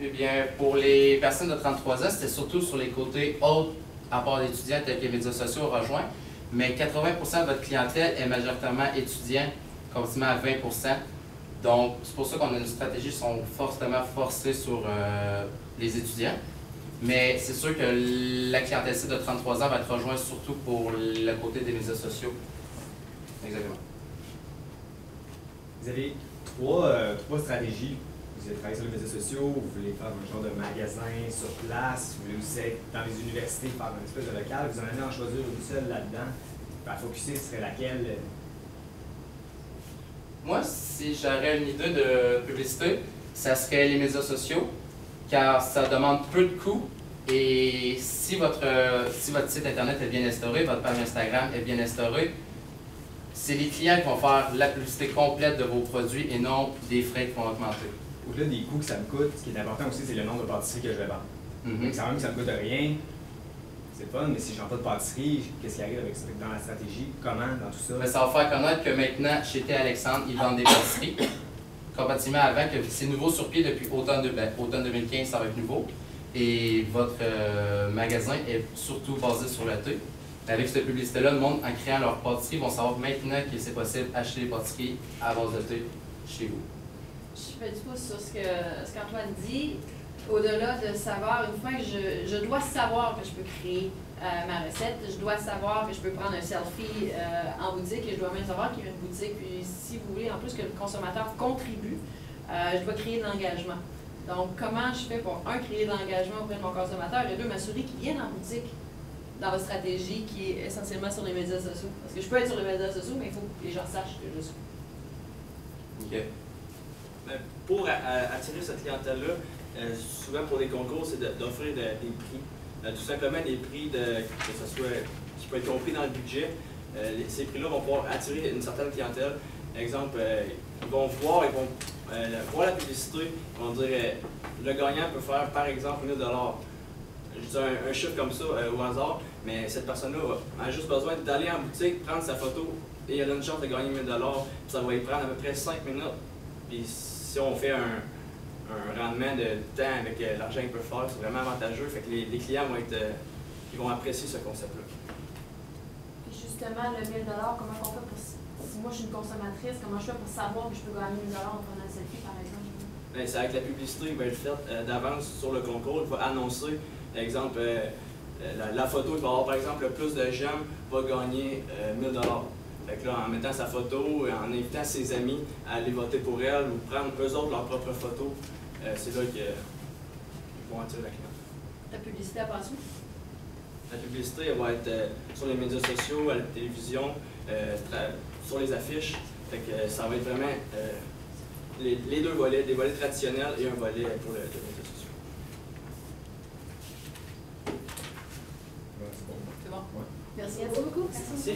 Eh bien, pour les personnes de 33 ans, c'était surtout sur les côtés autres, à part d'étudiants tels que les médias sociaux rejoints. Mais 80% de votre clientèle est majoritairement étudiant, quasiment à 20%. Donc, c'est pour ça qu'on a une stratégie qui sont fortement forcées sur les étudiants. Mais c'est sûr que la clientèle de 33 ans va être rejointe surtout pour le côté des médias sociaux. Exactement. Vous avez trois stratégies. Vous avez travaillé sur les médias sociaux, vous voulez faire un genre de magasin sur place, vous voulez aussi être dans les universités, faire une espèce de local. Vous en avez en choisir une seule là-dedans. À focuser, ce serait laquelle? Moi, si j'aurais une idée de publicité, ça serait les médias sociaux, car ça demande peu de coûts. Et si votre site Internet est bien instauré, votre page Instagram est bien instaurée, c'est les clients qui vont faire la publicité complète de vos produits et non des frais qui vont augmenter. Au-delà des coûts que ça me coûte, ce qui est important aussi, c'est le nombre de pâtisseries que je vais vendre. Donc, ça me coûte rien, c'est fun, mais si je n'en pas de pâtisserie, qu'est-ce qui arrive avec ça? Dans la stratégie, comment, dans tout ça? Mais ça va faire connaître que maintenant, chez Thé Alexandre, ils vendent des pâtisseries. Comparativement avant, que c'est nouveau sur pied depuis automne 2015, ça va être nouveau. Et votre magasin est surtout basé sur le thé. Avec cette publicité-là, le monde, en créant leur pâtisserie, vont savoir maintenant que c'est possible d'acheter des pâtisseries à base de thé chez vous. Je fais du pouce sur ce qu'Antoine dit. Au-delà de savoir, une fois que je dois savoir que je peux créer ma recette, je dois savoir que je peux prendre un selfie en boutique et je dois même savoir qu'il y a une boutique. Puis si vous voulez, en plus que le consommateur contribue, je dois créer de l'engagement. Donc, comment je fais pour, un, créer de l'engagement auprès de mon consommateur et deux, m'assurer qu'il vienne en boutique dans votre stratégie qui est essentiellement sur les médias sociaux. Parce que je peux être sur les médias sociaux, mais il faut que les gens sachent que je suis. OK. Pour attirer cette clientèle-là, souvent pour des concours, c'est d'offrir des prix. Tout simplement des prix qui peuvent être compris dans le budget. Ces prix-là vont pouvoir attirer une certaine clientèle. Exemple, ils vont voir la publicité, ils vont dire le gagnant peut faire par exemple 1000 $. Je dis un chiffre comme ça au hasard, mais cette personne-là a juste besoin d'aller en boutique, prendre sa photo et elle a une chance de gagner 1000 $. Ça va y prendre à peu près 5 minutes. Puis si on fait un rendement de temps avec l'argent qu'ils peuvent faire, c'est vraiment avantageux. Fait que les clients ils vont apprécier ce concept-là. Et justement, le 1000 $, comment on fait pour... Si moi je suis une consommatrice, comment je fais pour savoir que je peux gagner 1000 $ en prenant un selfie, par exemple? Bien, c'est avec la publicité qui va être faite d'avance sur le concours. Il va annoncer, par exemple, la photo, il va avoir par exemple le plus de j'aime va gagner 1000 $. Fait que là, en mettant sa photo, en invitant ses amis à aller voter pour elle ou prendre eux autres leur propre photo, c'est là qu'ils vont attirer la clientèle. La publicité à passer? La publicité, elle va être sur les médias sociaux, à la télévision, sur les affiches. Fait que ça va être vraiment les deux volets, des volets traditionnels et un volet pour les médias sociaux. C'est bon? Ouais. Merci beaucoup. Merci.